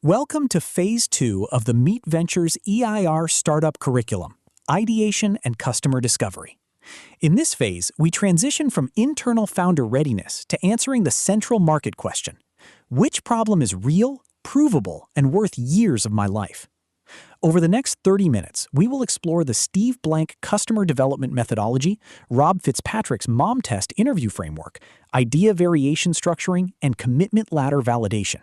Welcome to Phase 2 of the Meet Ventures EIR Startup Curriculum, Ideation and Customer Discovery. In this phase, we transition from internal founder readiness to answering the central market question: which problem is real, provable, and worth years of my life? Over the next 30 minutes, we will explore the Steve Blank customer development methodology, Rob Fitzpatrick's mom test interview framework, idea variation structuring, and commitment ladder validation.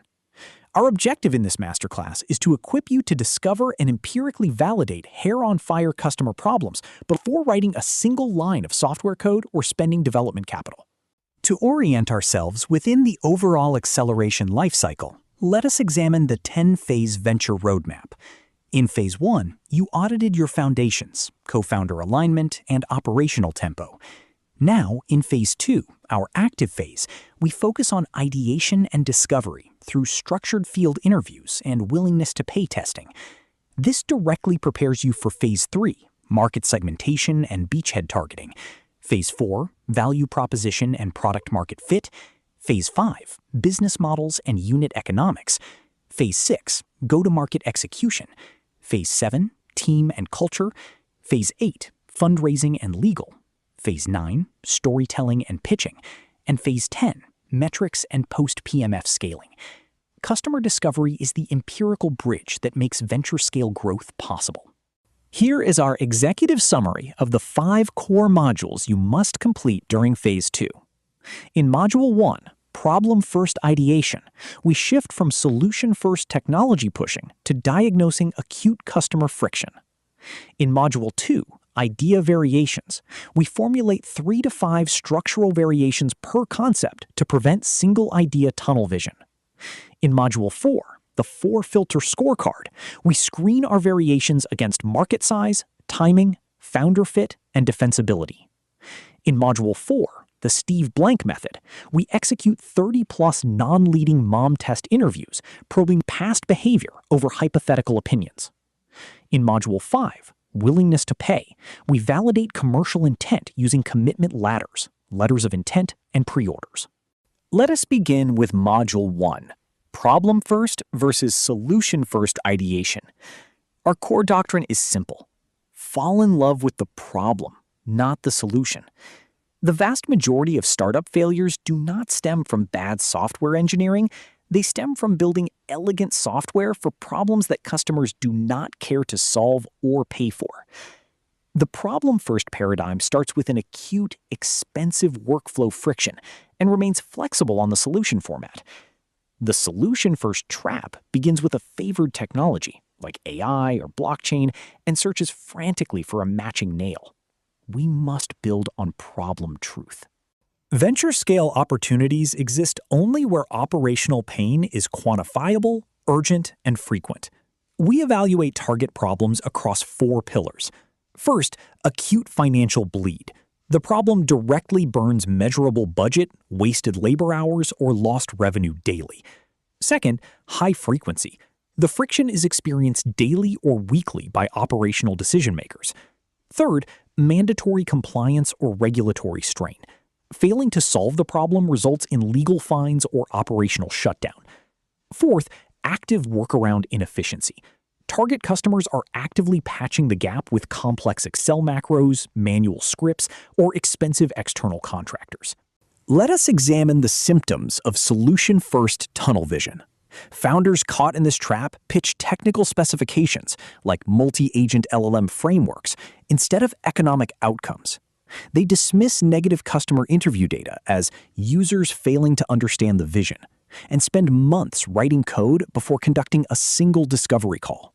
Our objective in this masterclass is to equip you to discover and empirically validate hair-on-fire customer problems before writing a single line of software code or spending development capital. To orient ourselves within the overall acceleration lifecycle, let us examine the 10-phase venture roadmap. In Phase 1, you audited your foundations, co-founder alignment, and operational tempo. Now, in Phase 2, our active phase, we focus on ideation and discovery through structured field interviews and willingness-to-pay testing. This directly prepares you for Phase 3, market segmentation and beachhead targeting. Phase 4, value proposition and product-market fit. Phase 5, business models and unit economics. Phase 6, go-to-market execution. Phase 7, team and culture. Phase 8, fundraising and legal. Phase 9, storytelling and pitching. And Phase 10, metrics and post-PMF scaling. Customer discovery is the empirical bridge that makes venture scale growth possible. Here is our executive summary of the 5 core modules you must complete during Phase 2. In Module 1, Problem-First Ideation, we shift from solution-first technology pushing to diagnosing acute customer friction. In Module 2, Idea Variations, we formulate 3 to 5 structural variations per concept to prevent single-idea tunnel vision. In Module 4, the 4-filter scorecard, we screen our variations against market size, timing, founder fit, and defensibility. In Module 4, the Steve Blank method, we execute 30-plus non-leading mom test interviews, probing past behavior over hypothetical opinions. In Module 5, Willingness to Pay, we validate commercial intent using commitment ladders, letters of intent, and pre-orders. Let us begin with Module 1, Problem-First versus Solution-First Ideation. Our core doctrine is simple: fall in love with the problem, not the solution. The vast majority of startup failures do not stem from bad software engineering. They stem from building elegant software for problems that customers do not care to solve or pay for. The problem-first paradigm starts with an acute, expensive workflow friction and remains flexible on the solution format. The solution-first trap begins with a favored technology, like AI or blockchain, and searches frantically for a matching nail. We must build on problem truth. Venture scale opportunities exist only where operational pain is quantifiable, urgent, and frequent. We evaluate target problems across 4 pillars. First, acute financial bleed. The problem directly burns measurable budget, wasted labor hours, or lost revenue daily. Second, high frequency. The friction is experienced daily or weekly by operational decision makers. Third, mandatory compliance or regulatory strain. Failing to solve the problem results in legal fines or operational shutdown. Fourth, active workaround inefficiency. Target customers are actively patching the gap with complex Excel macros, manual scripts, or expensive external contractors. Let us examine the symptoms of solution-first tunnel vision. Founders caught in this trap pitch technical specifications, like multi-agent LLM frameworks, instead of economic outcomes. They dismiss negative customer interview data as users failing to understand the vision, and spend months writing code before conducting a single discovery call.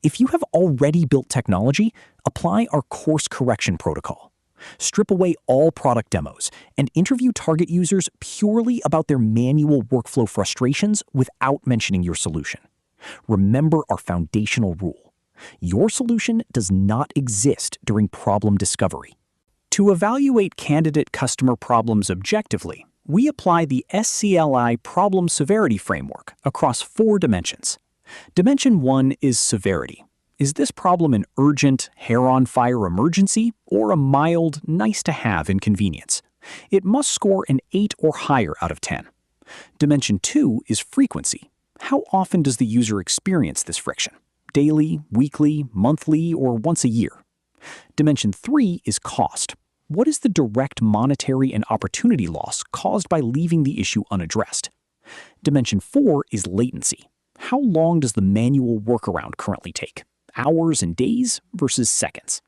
If you have already built technology, apply our course correction protocol. Strip away all product demos and interview target users purely about their manual workflow frustrations without mentioning your solution. Remember our foundational rule: your solution does not exist during problem discovery. To evaluate candidate customer problems objectively, we apply the SCLI problem severity framework across 4 dimensions. Dimension 1 is severity. Is this problem an urgent, hair-on-fire emergency or a mild, nice-to-have inconvenience? It must score an 8 or higher out of 10. Dimension 2 is frequency. How often does the user experience this friction? Daily, weekly, monthly, or once a year? Dimension 3 is cost. What is the direct monetary and opportunity loss caused by leaving the issue unaddressed? Dimension 4 is latency. How long does the manual workaround currently take? Hours and days versus seconds.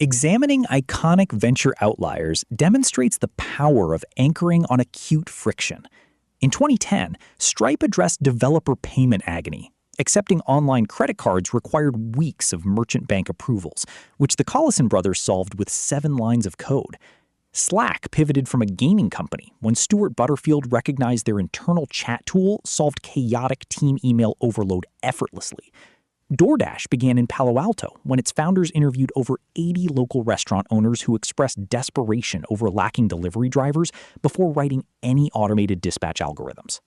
Examining iconic venture outliers demonstrates the power of anchoring on acute friction. In 2010, Stripe addressed developer payment agony. Accepting online credit cards required weeks of merchant bank approvals, which the Collison brothers solved with 7 lines of code. Slack pivoted from a gaming company when Stuart Butterfield recognized their internal chat tool solved chaotic team email overload effortlessly. DoorDash began in Palo Alto when its founders interviewed over 80 local restaurant owners who expressed desperation over lacking delivery drivers before writing any automated dispatch algorithms.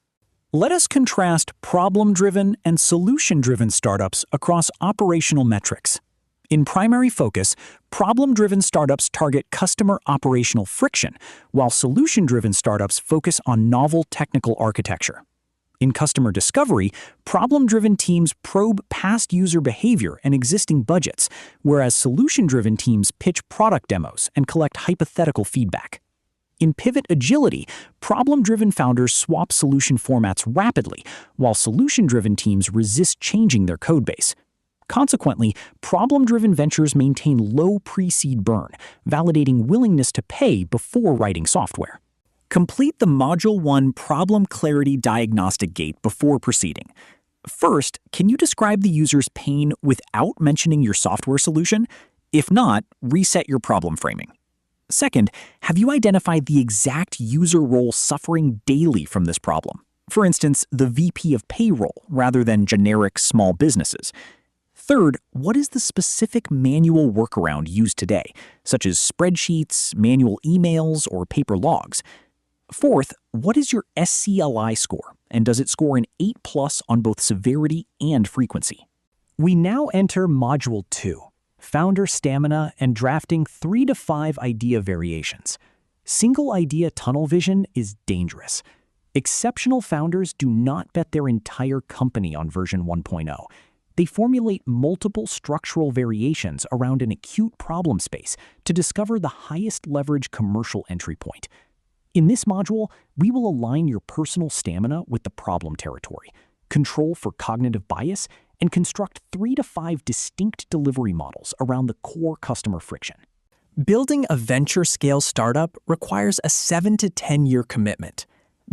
Let us contrast problem-driven and solution-driven startups across operational metrics. In primary focus, problem-driven startups target customer operational friction, while solution-driven startups focus on novel technical architecture. In customer discovery, problem-driven teams probe past user behavior and existing budgets, whereas solution-driven teams pitch product demos and collect hypothetical feedback. In pivot agility, problem-driven founders swap solution formats rapidly, while solution-driven teams resist changing their codebase. Consequently, problem-driven ventures maintain low pre-seed burn, validating willingness to pay before writing software. Complete the Module 1 Problem Clarity Diagnostic Gate before proceeding. First, can you describe the user's pain without mentioning your software solution? If not, reset your problem framing. Second, have you identified the exact user role suffering daily from this problem? For instance, the VP of payroll rather than generic small businesses. Third, what is the specific manual workaround used today, such as spreadsheets, manual emails, or paper logs? Fourth, what is your SCLI score, and does it score an 8+ on both severity and frequency? We now enter Module 2, Founder Stamina and Drafting 3 to 5 Idea Variations. Single idea tunnel vision is dangerous. Exceptional founders do not bet their entire company on version 1.0. They formulate multiple structural variations around an acute problem space to discover the highest leverage commercial entry point. In this module, we will align your personal stamina with the problem territory, control for cognitive bias, and construct 3 to 5 distinct delivery models around the core customer friction. Building a venture-scale startup requires a 7 to 10-year commitment.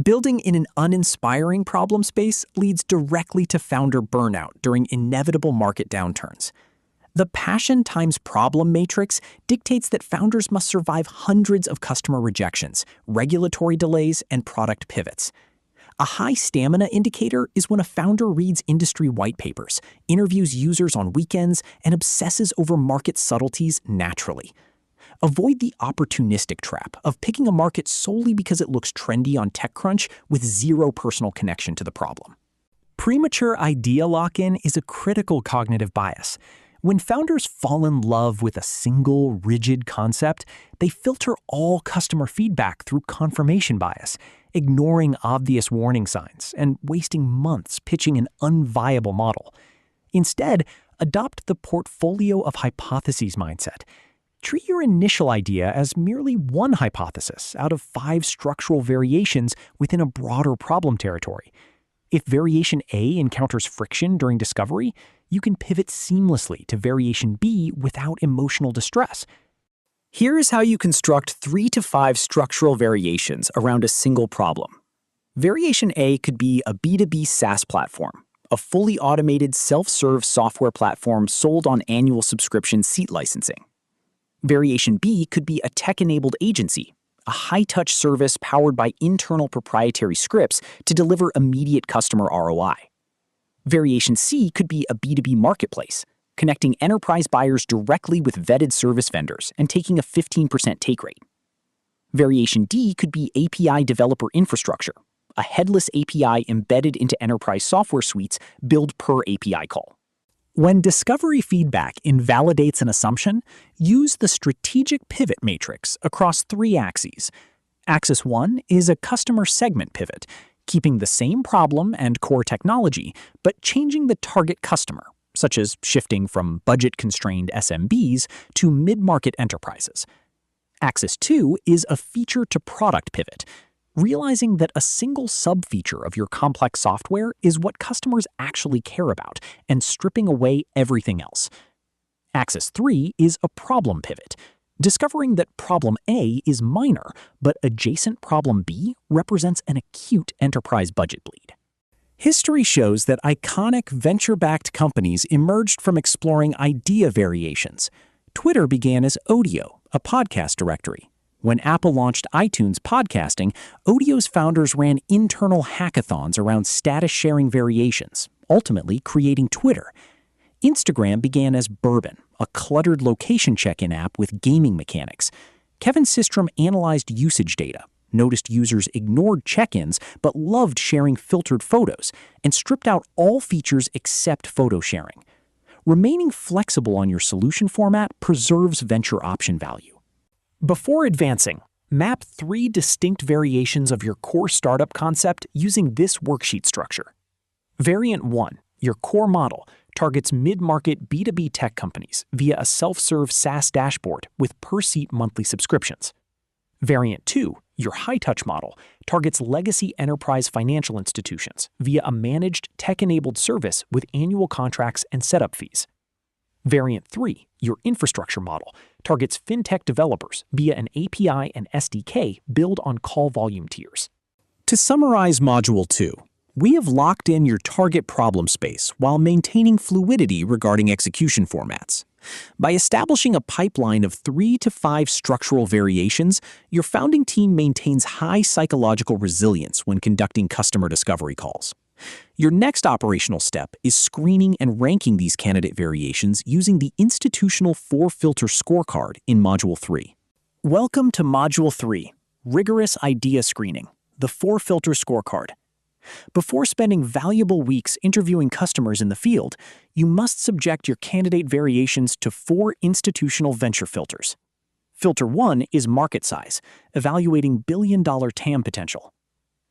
Building in an uninspiring problem space leads directly to founder burnout during inevitable market downturns. The passion times problem matrix dictates that founders must survive hundreds of customer rejections, regulatory delays, and product pivots. A high stamina indicator is when a founder reads industry white papers, interviews users on weekends, and obsesses over market subtleties naturally. Avoid the opportunistic trap of picking a market solely because it looks trendy on TechCrunch with zero personal connection to the problem. Premature idea lock-in is a critical cognitive bias. When founders fall in love with a single, rigid concept, they filter all customer feedback through confirmation bias, ignoring obvious warning signs and wasting months pitching an unviable model. Instead, adopt the portfolio of hypotheses mindset. Treat your initial idea as merely one hypothesis out of 5 structural variations within a broader problem territory. If variation A encounters friction during discovery, you can pivot seamlessly to variation B without emotional distress. Here is how you construct 3 to 5 structural variations around a single problem. Variation A could be a B2B SaaS platform, a fully automated self-serve software platform sold on annual subscription seat licensing. Variation B could be a tech-enabled agency, a high-touch service powered by internal proprietary scripts to deliver immediate customer ROI. Variation C could be a B2B marketplace, connecting enterprise buyers directly with vetted service vendors and taking a 15% take rate. Variation D could be API developer infrastructure, a headless API embedded into enterprise software suites billed per API call. When discovery feedback invalidates an assumption, use the strategic pivot matrix across 3 axes. Axis 1 is a customer segment pivot. keeping the same problem and core technology, but changing the target customer, such as shifting from budget-constrained SMBs to mid-market enterprises. Axis 2 is a feature-to-product pivot, realizing that a single sub-feature of your complex software is what customers actually care about, and stripping away everything else. Axis 3 is a problem pivot, discovering that problem A is minor, but adjacent problem B represents an acute enterprise budget bleed. History shows that iconic venture-backed companies emerged from exploring idea variations. Twitter began as Odeo, a podcast directory. When Apple launched iTunes podcasting, Odeo's founders ran internal hackathons around status-sharing variations, ultimately creating Twitter. Instagram began as Bourbon, a cluttered location check-in app with gaming mechanics. Kevin Systrom analyzed usage data, noticed users ignored check-ins but loved sharing filtered photos, and stripped out all features except photo sharing. Remaining flexible on your solution format preserves venture option value. Before advancing, map 3 distinct variations of your core startup concept using this worksheet structure. Variant 1, your core model, targets mid-market B2B tech companies via a self-serve SaaS dashboard with per-seat monthly subscriptions. Variant 2, your high-touch model, targets legacy enterprise financial institutions via a managed tech-enabled service with annual contracts and setup fees. Variant 3, your infrastructure model, targets fintech developers via an API and SDK built on call volume tiers. To summarize Module 2, we have locked in your target problem space while maintaining fluidity regarding execution formats. By establishing a pipeline of 3 to 5 structural variations, your founding team maintains high psychological resilience when conducting customer discovery calls. Your next operational step is screening and ranking these candidate variations using the institutional 4-filter scorecard in Module 3. Welcome to Module 3, Rigorous Idea Screening, the 4-filter scorecard. Before spending valuable weeks interviewing customers in the field, you must subject your candidate variations to 4 institutional venture filters. Filter 1 is market size, evaluating billion-dollar TAM potential.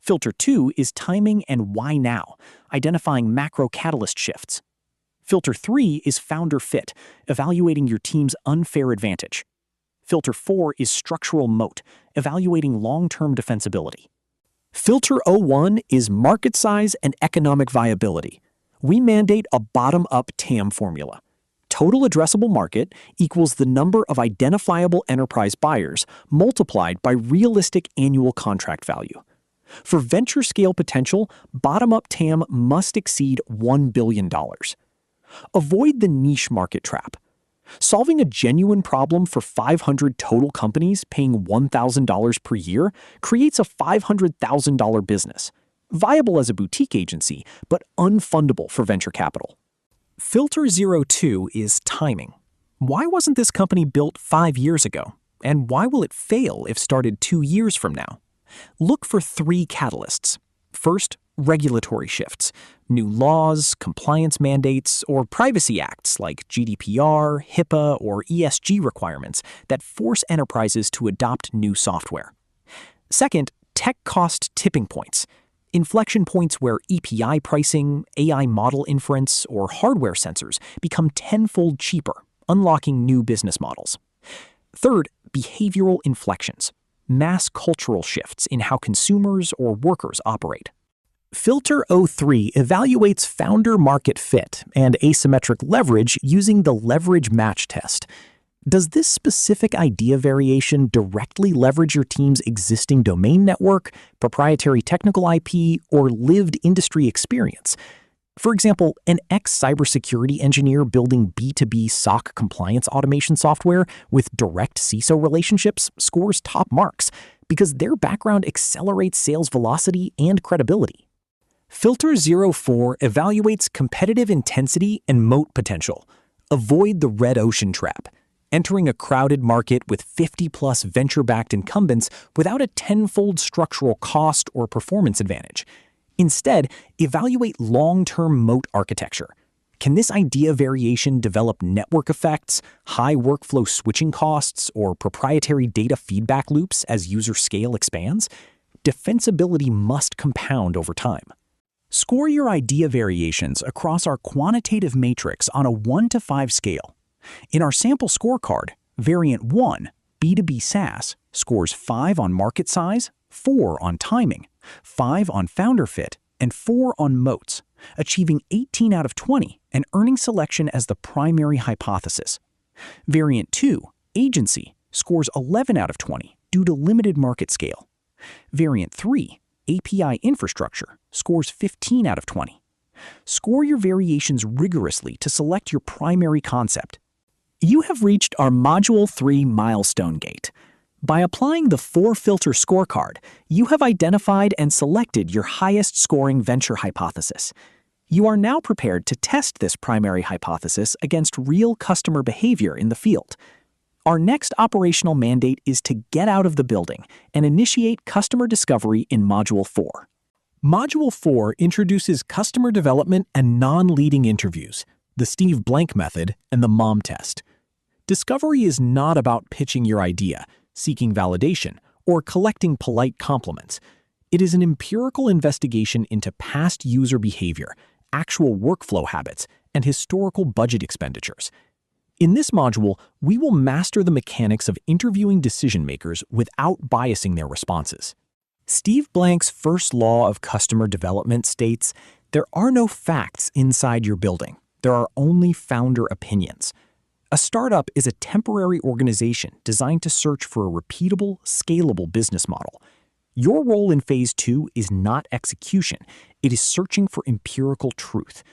Filter 2 is timing and why now, identifying macro catalyst shifts. Filter 3 is founder fit, evaluating your team's unfair advantage. Filter 4 is structural moat, evaluating long-term defensibility. Filter 01 is market size and economic viability. We mandate a bottom-up TAM formula. Total addressable market equals the number of identifiable enterprise buyers multiplied by realistic annual contract value. For venture scale potential, bottom-up TAM must exceed $1 billion. Avoid the niche market trap. Solving a genuine problem for 500 total companies paying $1,000 per year creates a $500,000 business, viable as a boutique agency, but unfundable for venture capital. Filter 02 is timing. Why wasn't this company built 5 years ago? And why will it fail if started 2 years from now? Look for 3 catalysts. First, regulatory shifts, new laws, compliance mandates, or privacy acts like GDPR, HIPAA, or ESG requirements that force enterprises to adopt new software. Second, tech cost tipping points, inflection points where EPI pricing, AI model inference, or hardware sensors become tenfold cheaper, unlocking new business models. Third, behavioral inflections, mass cultural shifts in how consumers or workers operate. Filter 03 evaluates founder market fit and asymmetric leverage using the leverage match test. Does this specific idea variation directly leverage your team's existing domain network, proprietary technical IP, or lived industry experience? For example, an ex-cybersecurity engineer building B2B SOC compliance automation software with direct CISO relationships scores top marks because their background accelerates sales velocity and credibility. Filter 04 evaluates competitive intensity and moat potential. Avoid the red ocean trap, entering a crowded market with 50-plus venture-backed incumbents without a tenfold structural cost or performance advantage. Instead, evaluate long-term moat architecture. Can this idea variation develop network effects, high workflow switching costs, or proprietary data feedback loops as user scale expands? defensibility must compound over time. Score your idea variations across our quantitative matrix on a 1 to 5 scale. In our sample scorecard, variant 1, B2B SaaS, scores 5 on market size, 4 on timing, 5 on founder fit, and 4 on moats, achieving 18 out of 20 and earning selection as the primary hypothesis. Variant 2, Agency, scores 11 out of 20 due to limited market scale. Variant 3, API Infrastructure, scores 15 out of 20. Score your variations rigorously to select your primary concept. You have reached our Module 3 milestone gate. By applying the 4-filter scorecard, you have identified and selected your highest scoring venture hypothesis. You are now prepared to test this primary hypothesis against real customer behavior in the field. Our next operational mandate is to get out of the building and initiate customer discovery in Module 4. Module 4 introduces customer development and non-leading interviews, the Steve Blank method, and the MOM test. Discovery is not about pitching your idea, seeking validation, or collecting polite compliments. It is an empirical investigation into past user behavior, actual workflow habits, and historical budget expenditures. In this module, we will master the mechanics of interviewing decision-makers without biasing their responses. Steve Blank's first law of customer development states, "There are no facts inside your building. There are only founder opinions." A startup is a temporary organization designed to search for a repeatable, scalable business model. Your role in Phase 2 is not execution. It is searching for empirical truth.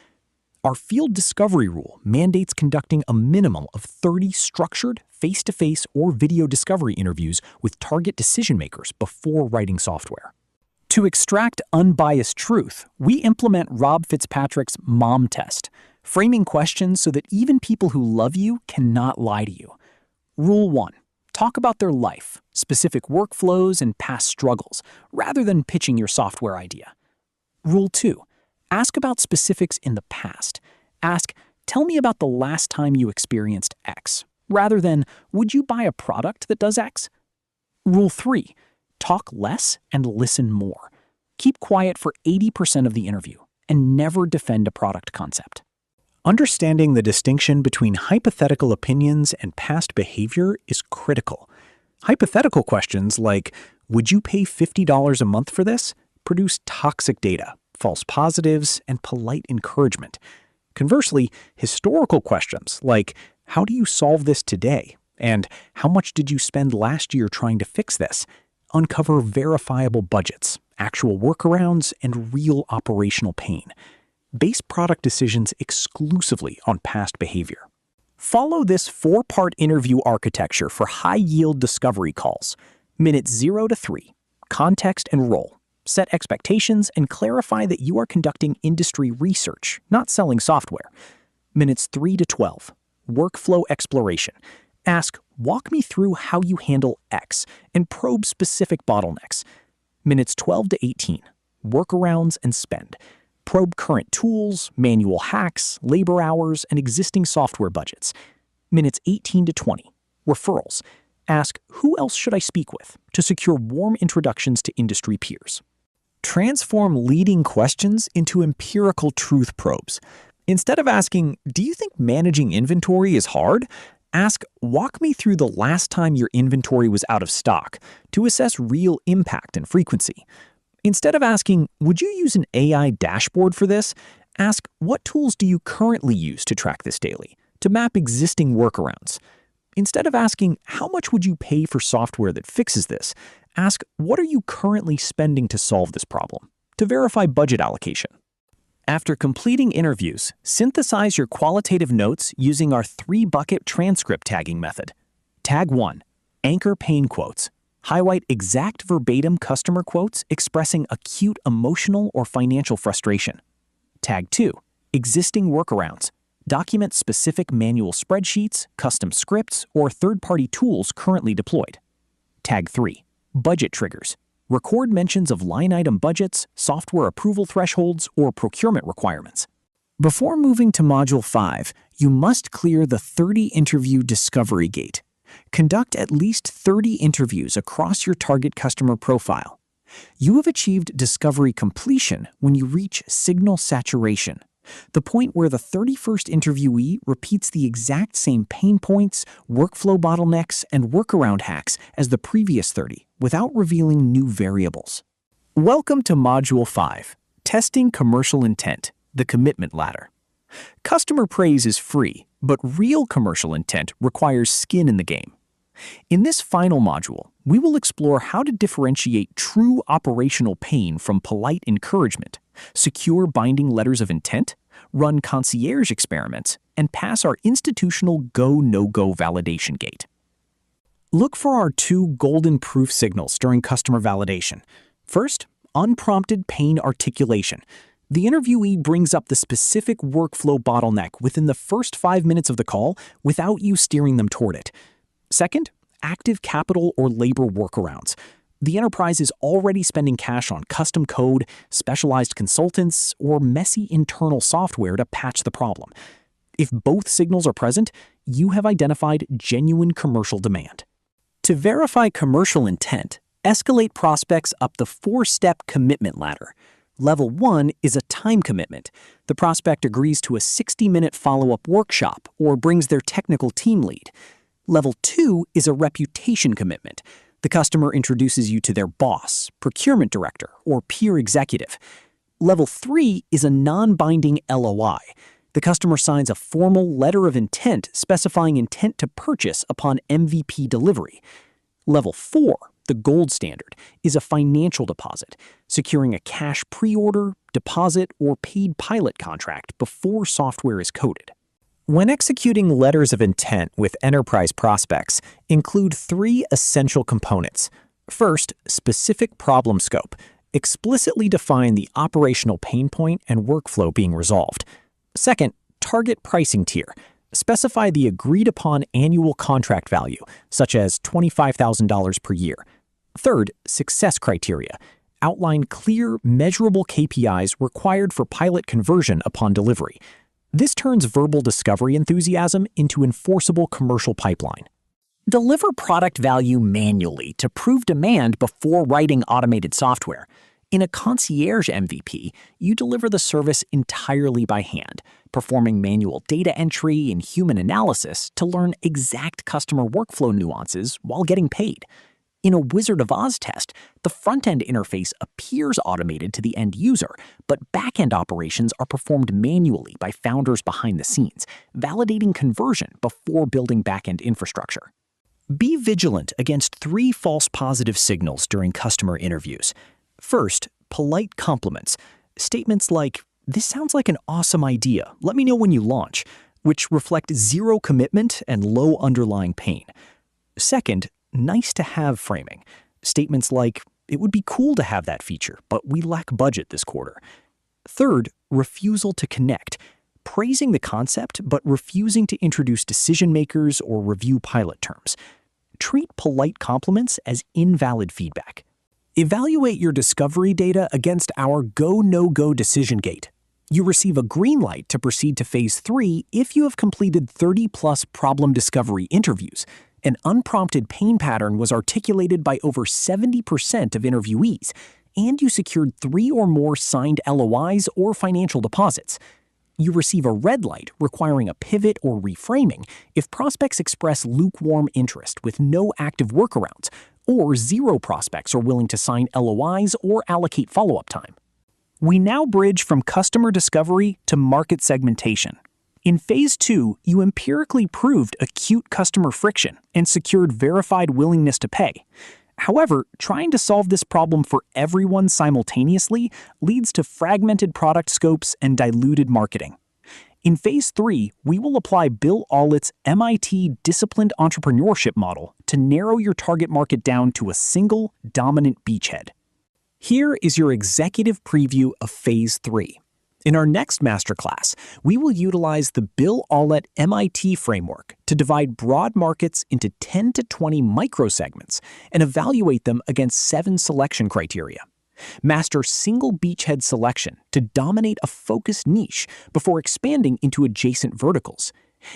Our field discovery rule mandates conducting a minimum of 30 structured, face-to-face or video discovery interviews with target decision-makers before writing software. To extract unbiased truth, we implement Rob Fitzpatrick's MOM test, framing questions so that even people who love you cannot lie to you. Rule 1. Talk about their life, specific workflows, and past struggles, rather than pitching your software idea. Rule 2. Ask about specifics in the past. Ask, "Tell me about the last time you experienced X," rather than, "Would you buy a product that does X?" Rule 3. Talk less and listen more. Keep quiet for 80% of the interview and never defend a product concept. Understanding the distinction between hypothetical opinions and past behavior is critical. Hypothetical questions like, "Would you pay $50 a month for this?" produce toxic data, false positives, and polite encouragement. Conversely, historical questions like, "How do you solve this today?" and "How much did you spend last year trying to fix this?" uncover verifiable budgets, actual workarounds, and real operational pain. Base product decisions exclusively on past behavior. Follow this 4-part interview architecture for high-yield discovery calls. Minutes 0 to 3, context and role. Set expectations and clarify that you are conducting industry research, not selling software. Minutes 3 to 12, workflow exploration. Ask, "Walk me through how you handle X," and probe specific bottlenecks. Minutes 12 to 18, workarounds and spend. Probe current tools, manual hacks, labor hours, and existing software budgets. Minutes 18 to 20, referrals. Ask, "Who else should I speak with?" to secure warm introductions to industry peers. Transform leading questions into empirical truth probes. Instead of asking, "Do you think managing inventory is hard?" ask, "Walk me through the last time your inventory was out of stock," to assess real impact and frequency. Instead of asking, "Would you use an AI dashboard for this?" ask, "What tools do you currently use to track this daily?" to map existing workarounds. Instead of asking, "How much would you pay for software that fixes this?" ask, "What are you currently spending to solve this problem?" to verify budget allocation. After completing interviews, synthesize your qualitative notes using our 3-bucket transcript tagging method. Tag 1, anchor pain quotes. Highlight exact verbatim customer quotes expressing acute emotional or financial frustration. Tag 2, existing workarounds. Document specific manual spreadsheets, custom scripts, or third-party tools currently deployed. Tag 3, budget triggers. Record mentions of line item budgets, software approval thresholds, or procurement requirements. Before moving to Module 5, you must clear the 30-interview discovery gate. Conduct at least 30 interviews across your target customer profile. You have achieved discovery completion when you reach signal saturation, the point where the 31st interviewee repeats the exact same pain points, workflow bottlenecks, and workaround hacks as the previous 30 without revealing new variables. Welcome to Module 5, Testing Commercial Intent, the Commitment Ladder. Customer praise is free, but real commercial intent requires skin in the game. In this final module, we will explore how to differentiate true operational pain from polite encouragement, secure binding letters of intent, run concierge experiments, and pass our institutional go-no-go validation gate. Look for our two golden proof signals during customer validation. First, unprompted pain articulation. The interviewee brings up the specific workflow bottleneck within the first 5 minutes of the call without you steering them toward it. Second, active capital or labor workarounds. The enterprise is already spending cash on custom code, specialized consultants, or messy internal software to patch the problem. If both signals are present, you have identified genuine commercial demand. To verify commercial intent, escalate prospects up the 4-step commitment ladder. Level 1 is a time commitment. The prospect agrees to a 60-minute follow-up workshop or brings their technical team lead. Level 2 is a reputation commitment. The customer introduces you to their boss, procurement director, or peer executive. Level 3 is a non-binding LOI. The customer signs a formal letter of intent specifying intent to purchase upon MVP delivery. Level 4, the gold standard, is a financial deposit, securing a cash pre-order, deposit, or paid pilot contract before software is coded. When executing letters of intent with enterprise prospects, include 3 essential components. First, specific problem scope. Explicitly define the operational pain point and workflow being resolved. Second, target pricing tier. Specify the agreed-upon annual contract value, such as $25,000 per year. Third, success criteria. Outline clear, measurable KPIs required for pilot conversion upon delivery. This turns verbal discovery enthusiasm into enforceable commercial pipeline. Deliver product value manually to prove demand before writing automated software. In a concierge MVP, you deliver the service entirely by hand, performing manual data entry and human analysis to learn exact customer workflow nuances while getting paid. In a Wizard of Oz test, the front-end interface appears automated to the end user, but back-end operations are performed manually by founders behind the scenes, validating conversion before building back-end infrastructure. Be vigilant against 3 false positive signals during customer interviews. First, polite compliments. Statements like, "This sounds like an awesome idea. Let me know when you launch," which reflect zero commitment and low underlying pain. Second, nice-to-have framing. Statements like, "It would be cool to have that feature, but we lack budget this quarter." Third, refusal to connect. Praising the concept, but refusing to introduce decision-makers or review pilot terms. Treat polite compliments as invalid feedback. Evaluate your discovery data against our go-no-go decision gate. You receive a green light to proceed to Phase 3 if you have completed 30-plus problem discovery interviews. An unprompted pain pattern was articulated by over 70% of interviewees, and you secured 3 or more signed LOIs or financial deposits. You receive a red light requiring a pivot or reframing if prospects express lukewarm interest with no active workarounds, or 0 prospects are willing to sign LOIs or allocate follow-up time. We now bridge from customer discovery to market segmentation. In Phase 2, you empirically proved acute customer friction and secured verified willingness to pay. However, trying to solve this problem for everyone simultaneously leads to fragmented product scopes and diluted marketing. In Phase 3, we will apply Bill Aulet's MIT disciplined entrepreneurship model to narrow your target market down to a single, dominant beachhead. Here is your executive preview of Phase 3. In our next masterclass, we will utilize the Bill Aulet MIT framework to divide broad markets into 10 to 20 microsegments and evaluate them against 7 selection criteria. Master single beachhead selection to dominate a focused niche before expanding into adjacent verticals,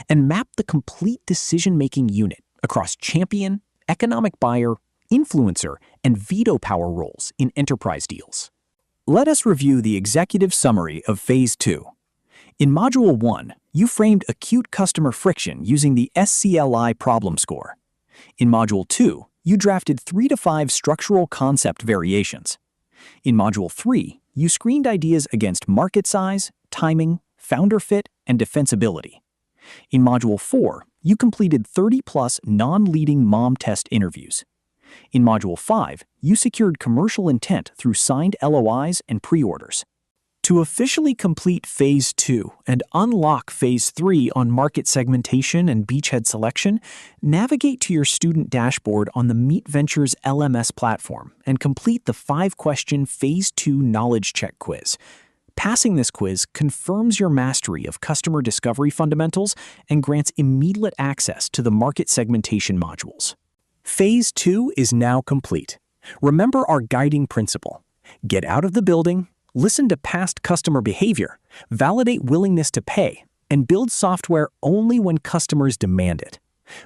and map the complete decision-making unit across champion, economic buyer, influencer, and veto power roles in enterprise deals. Let us review the executive summary of Phase 2. In Module 1, you framed acute customer friction using the SCLI problem score. In Module 2, you drafted 3 to 5 structural concept variations. In Module 3, you screened ideas against market size, timing, founder fit, and defensibility. In Module 4, you completed 30-plus non-leading mom test interviews. In Module 5, you secured commercial intent through signed LOIs and pre-orders. To officially complete Phase 2 and unlock Phase 3 on market segmentation and beachhead selection, navigate to your student dashboard on the Meet Ventures LMS platform and complete the 5-question Phase 2 Knowledge Check quiz. Passing this quiz confirms your mastery of customer discovery fundamentals and grants immediate access to the market segmentation modules. Phase 2 is now complete. Remember our guiding principle: get out of the building, listen to past customer behavior, validate willingness to pay, and build software only when customers demand it.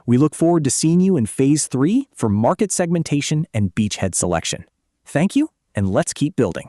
We look forward to seeing you in Phase 3 for market segmentation and beachhead selection. Thank you, and let's keep building.